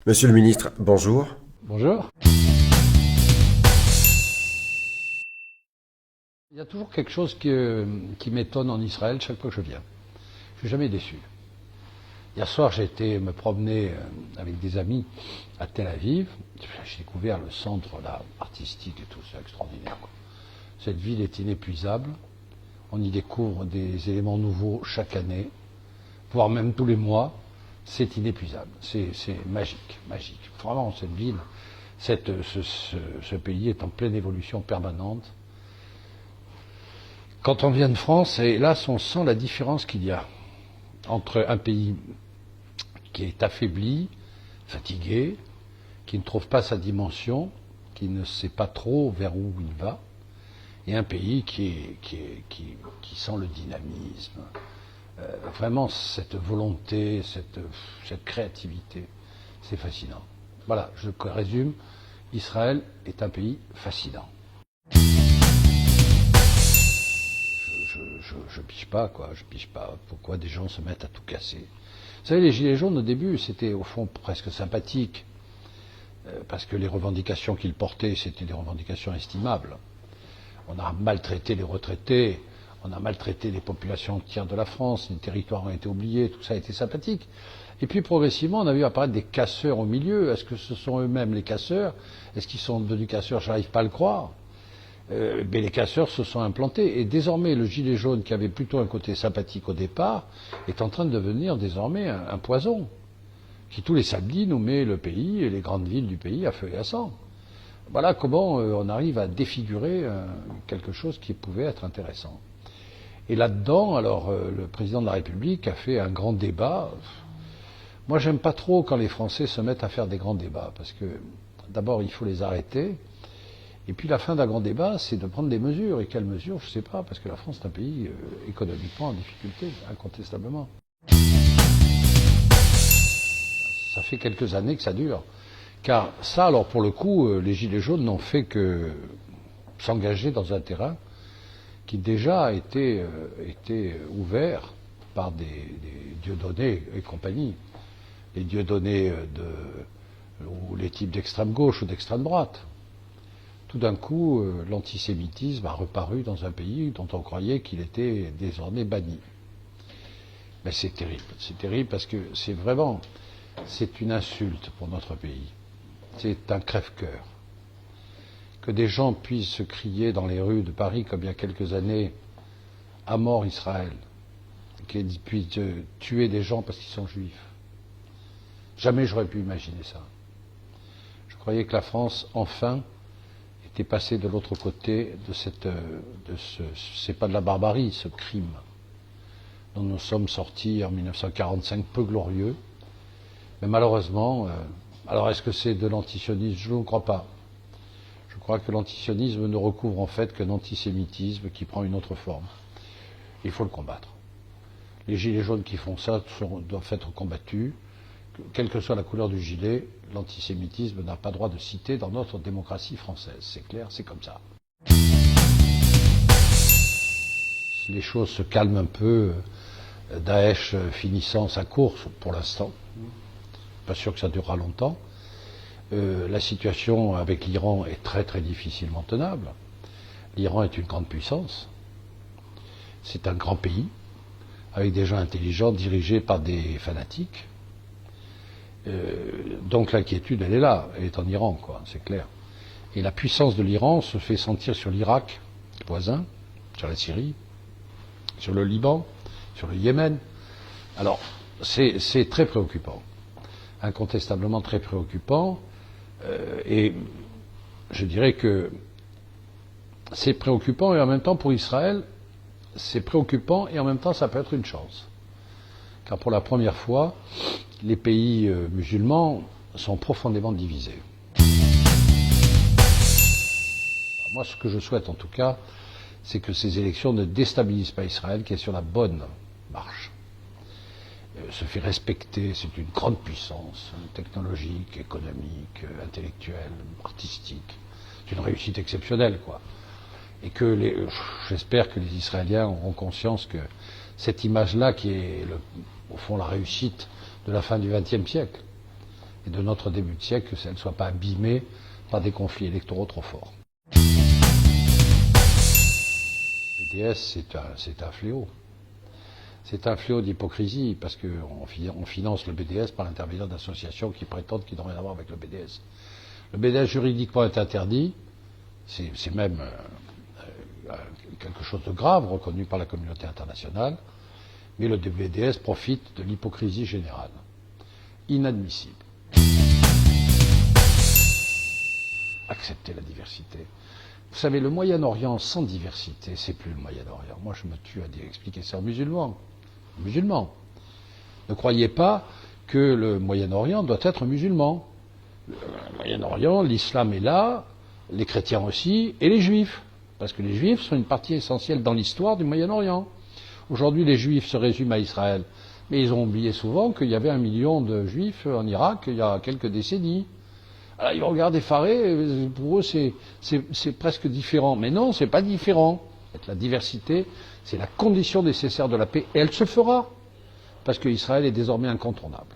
Monsieur le ministre, bonjour. Bonjour. Il y a toujours quelque chose qui m'étonne en Israël chaque fois que je viens. Je suis jamais déçu. Hier soir, j'ai été me promener avec des amis à Tel Aviv. J'ai découvert le centre là, artistique et tout, c'est extraordinaire, quoi. Cette ville est inépuisable. On y découvre des éléments nouveaux chaque année, voire même tous les mois. C'est inépuisable. C'est magique, magique. Vraiment, cette ville, ce pays est en pleine évolution permanente. Quand on vient de France, hélas, on sent la différence qu'il y a entre un pays qui est affaibli, fatigué, qui ne trouve pas sa dimension, qui ne sait pas trop vers où il va, et un pays qui sent le dynamisme, vraiment cette volonté, cette créativité. C'est fascinant. Voilà, je résume, Israël est un pays fascinant. Je pige pas, quoi. Je pige pas pourquoi des gens se mettent à tout casser. Vous savez, les Gilets jaunes, au début, c'était au fond presque sympathique, parce que les revendications qu'ils portaient, c'était des revendications estimables. On a maltraité les retraités, on a maltraité les populations entières de la France, les territoires ont été oubliés, tout ça a été sympathique. Et puis progressivement, on a vu apparaître des casseurs au milieu. Est-ce que ce sont eux-mêmes les casseurs? Est-ce qu'ils sont devenus casseurs? J'arrive pas à le croire. Mais les casseurs se sont implantés. Et désormais, le gilet jaune, qui avait plutôt un côté sympathique au départ, est en train de devenir désormais un poison, qui tous les samedis nous met le pays et les grandes villes du pays à feu et à sang. Voilà comment on arrive à défigurer quelque chose qui pouvait être intéressant. Et là-dedans, alors, le président de la République a fait un grand débat. Moi, j'aime pas trop quand les Français se mettent à faire des grands débats, parce que d'abord, il faut les arrêter. Et puis la fin d'un grand débat, c'est de prendre des mesures. Et quelles mesures? Je ne sais pas, parce que la France est un pays économiquement en difficulté, incontestablement. Ça fait quelques années que ça dure. Car ça, alors pour le coup, les Gilets jaunes n'ont fait que s'engager dans un terrain qui déjà a été ouvert par des Dieudonné et compagnie. Les Dieudonné ou les types d'extrême gauche ou d'extrême droite. Tout d'un coup, l'antisémitisme a reparu dans un pays dont on croyait qu'il était désormais banni. Mais c'est terrible parce que c'est une insulte pour notre pays. C'est un crève-cœur. Que des gens puissent se crier dans les rues de Paris, comme il y a quelques années, à mort Israël, qu'ils puissent tuer des gens parce qu'ils sont juifs. Jamais j'aurais pu imaginer ça. Je croyais que la France, enfin, était passé de l'autre côté c'est pas de la barbarie, ce crime dont nous sommes sortis en 1945 peu glorieux. Mais malheureusement, alors est-ce que c'est de l'antisionisme? Je ne crois pas. Je crois que l'antisionisme ne recouvre en fait qu'un antisémitisme qui prend une autre forme. Il faut le combattre. Les gilets jaunes qui font ça doivent être combattus. Quelle que soit la couleur du gilet, l'antisémitisme n'a pas droit de citer dans notre démocratie française. C'est clair, c'est comme ça. Si les choses se calment un peu, Daesh finissant sa course pour l'instant, pas sûr que ça durera longtemps, la situation avec l'Iran est très très difficilement tenable. L'Iran est une grande puissance, c'est un grand pays, avec des gens intelligents dirigés par des fanatiques. Donc l'inquiétude, elle est là, elle est en Iran, quoi, c'est clair. Et la puissance de l'Iran se fait sentir sur l'Irak, voisin, sur la Syrie, sur le Liban, sur le Yémen. Alors, c'est très préoccupant, incontestablement très préoccupant, et je dirais que c'est préoccupant et en même temps pour Israël, c'est préoccupant et en même temps ça peut être une chance. Car pour la première fois, les pays musulmans sont profondément divisés. Moi, ce que je souhaite en tout cas, c'est que ces élections ne déstabilisent pas Israël, qui est sur la bonne marche. Se fait respecter, c'est une grande puissance technologique, économique, intellectuelle, artistique. C'est une réussite exceptionnelle, quoi. Et que j'espère que les Israéliens auront conscience que cette image-là, qui est au fond la réussite de la fin du XXe siècle, et de notre début de siècle, qu'elle ne soit pas abîmée par des conflits électoraux trop forts. Le BDS, c'est un fléau. C'est un fléau d'hypocrisie, parce qu'on finance le BDS par l'intermédiaire d'associations qui prétendent qu'ils n'ont rien à voir avec le BDS. Le BDS juridiquement est interdit, c'est même quelque chose de grave, reconnu par la communauté internationale, mais le BDS profite de l'hypocrisie générale. Inadmissible. Accepter la diversité. Vous savez, le Moyen-Orient sans diversité, c'est plus le Moyen-Orient. Moi, je me tue à expliquer ça aux musulmans. Ne croyez pas que le Moyen-Orient doit être musulman. Le Moyen-Orient, l'islam est là, les chrétiens aussi, et les juifs. Parce que les juifs sont une partie essentielle dans l'histoire du Moyen-Orient. Aujourd'hui, les juifs se résument à Israël. Mais ils ont oublié souvent qu'il y avait 1 million de juifs en Irak il y a quelques décennies. Alors, ils regardent effarés, pour eux c'est presque différent. Mais non, c'est pas différent. La diversité, c'est la condition nécessaire de la paix, et elle se fera, parce qu'Israël est désormais incontournable.